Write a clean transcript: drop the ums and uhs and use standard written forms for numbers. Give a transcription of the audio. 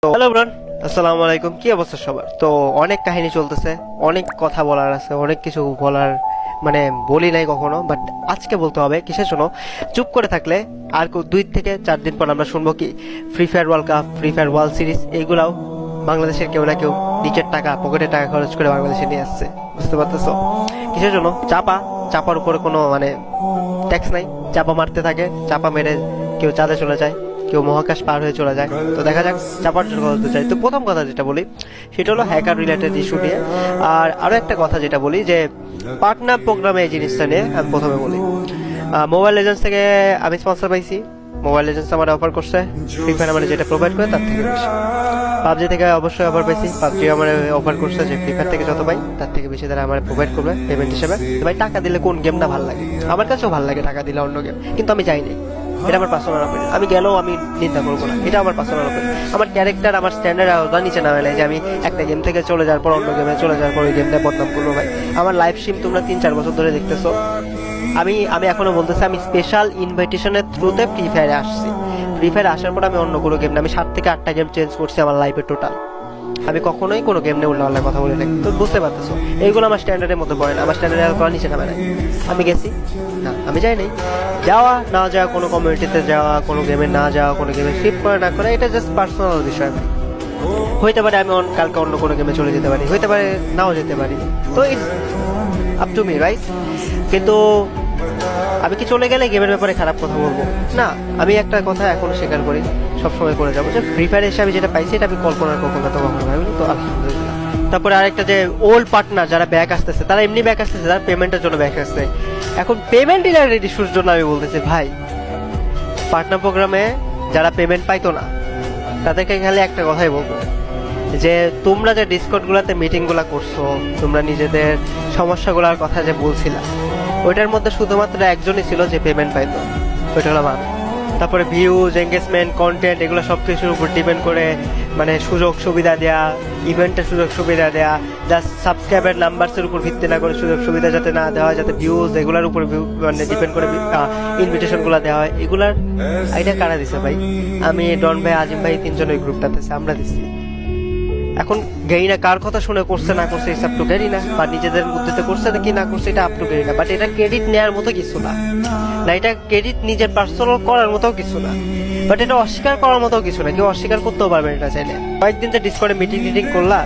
Hello bran, আসসালামু আলাইকুম। কি অবস্থা সবার? তো অনেক কাহিনী চলতেছে, অনেক কথা বলার আছে, অনেক কিছু বলার মানে বলি নাই কখনো, বাট আজকে বলতে হবে। কিসের জন্য? চুপ করে থাকলে আর 2 থেকে 4 দিন পর আমরা শুনবো কি free fire world cup, free fire world series, এইগুলাও বাংলাদেশের কেউ না কেউ নিজের টাকা, পকেটের টাকা খরচ করে বাংলাদেশে নিয়ে আসছে। বুঝতে পারতেছো কিসের জন্য? চাপার উপরে কোনো মানে ট্যাক্স নাই, চাপা মারতে থাকে, চাপা মেরে কেউ চাঁদে চলে যায়, কেউ মহাকাশ পার হয়ে চলে যায়। তো দেখা যাক চাপার জন্য কথা বলতে চাই। তো প্রথম কথা যেটা বলি সেটা হলো হ্যাকার রিলেটেড ইস্যু নিয়ে। আর আরো একটা কথা যেটা বলি যে পার্টনার প্রোগ্রামে এই জিনিসটা নিয়ে আমি প্রথমে বলি। মোবাইল লেজেন্ডস থেকে আমি স্পন্সর পাইছি। মোবাইল লেজেন্ডস আমার অফার করছে, ফ্রি ফায়ার আমার যেটা প্রোভাইড করে তার থেকে বেশি। পাবজি থেকে অবশ্যই অফার পাইছি, পাবজি আমার অফার করছে যে ফ্রি ফায়ার থেকে যত পাই তার থেকে বেশি তারা আমার প্রোভাইড করবে পেমেন্ট হিসেবে। তো ভাই টাকা দিলে কোন গেম না ভালো লাগে? আমার কাছেও ভালো লাগে টাকা দিলে অন্য গেম, কিন্তু আমি চাই না। এটা আমার পার্সোনাল অপিনিয়ন, আমি গেলেও আমি নিন্দা করবো না, এটা আমার পার্সোনাল অপিনিয়ন। আমার ক্যারেক্টার, আমার স্ট্যান্ডার্ড আলাদা নিচে না মেলে যে আমি একটা গেম থেকে চলে যাওয়ার পর অন্য গেমে চলে যাওয়ার পর ওই গেমটা বদনাম করবো। ভাই আমার লাইভ স্ট্রিম তোমরা 3-4 বছর ধরে দেখতেছো। আমি এখনো বলতেছি আমি স্পেশাল ইনভাইটেশনের থ্রুতে ফ্রি ফায়ারে আসছি। ফ্রি ফায়ারে আসার পর আমি অন্য কোনো গেম না, আমি 7 থেকে 8টা গেম চেঞ্জ করছি আমার লাইফে টোটাল। আমি কখনোই কোনো গেম নিয়ে উল্টাপাল্টা কথা বলে থাকি। তো বুঝতে পারতেছো এইগুলো আমার স্ট্যান্ডার্ডের মধ্যে পড়ে না, আমার স্ট্যান্ডার্ড করা নিচে নামে নাই। আমি গেছি না, আমি যাই নাই। যাওয়া না যাওয়া, কোনো কমিউনিটিতে যাওয়া, কোনো গেমে না যাওয়া, কোনো গেমে স্কিপ করে না করে, এটা জাস্ট পার্সোনাল বিষয়। হইতে পারে আমি কালকে অন্য কোনো গেমে চলে যেতে পারি, হইতে পারে নাও যেতে পারি। তো it's up to me, right? কিন্তু আমি কি চলে গেলে গেমের ব্যাপারে খারাপ কথা বলবো না। আমি একটা কথা এখনো স্বীকার করি, সবসময় করে যাবো, যে ফ্রি ফায়ার এসে আমি যেটা পাইছি এটা আমি কল্পনার কখনো তো কখনো ভাবিনি। তো আলহামদুলিল্লাহ। তারপরে আরেকটা যে ওল্ড পার্টনার যারা ব্যাক আসতেছে, তারা এমনি ব্যাক আসতেছে, তারা পেমেন্টের জন্য ব্যাক আসছে। এখন পেমেন্ট রিলেটেড ইস্যুর জন্য আমি বলতেছি ভাই, পার্টনার প্রোগ্রামে যারা পেমেন্ট পাইতো না তাদেরকে খালি একটা কথাই বলবো, যে তোমরা যে ডিসকর্ড গুলাতে মিটিং গুলা করছো, তোমরা নিজেদের সমস্যাগুলোর কথা যে বলছিলা, ওইটার মধ্যে শুধুমাত্র একজনই ছিল যে পেমেন্ট পাইতো, ওইটা হলো আমি। তারপরে ভিউজ, এঙ্গেজমেন্ট, কন্টেন্ট, এগুলো সব কিছুর উপর ডিপেন্ড করে মানে সুযোগ সুবিধা দেয়া, ইভেন্টের সুযোগ সুবিধা দেয়া, জাস্ট সাবস্ক্রাইবার নাম্বারসের উপর ভিত্তি না করে সুযোগ সুবিধা যাতে না দেওয়া হয়, যাতে ভিউজ এগুলোর উপর মানে ডিপেন্ড করে ইনভিটেশনগুলো দেওয়া হয়। এগুলার আইডিয়া কারা দিছে ভাই? আমি, ডন ভাই, আজিম ভাই, 3জন ওই গ্রুপটাতে আমরা দিচ্ছি। এখন গেরিনা কার কথা শুনে করছে না করছে ইটস আপ টু গেরিনা, বা নিজেদের বুদ্ধিতে করছে কি না করছে এটা আপ টু গেরিনা। বাট এটা ক্রেডিট নেওয়ার মতো কিছু না, এটা ক্রেডিট নিজের পার্সোনাল করার মতো কিছু না, বাট এটা অস্বীকার করার মতো কিছু না। কেউ অস্বীকার করতেও পারবে এটা চাইলে। কয়েকদিন যে ডিসকর্ডে মিটিং করলা,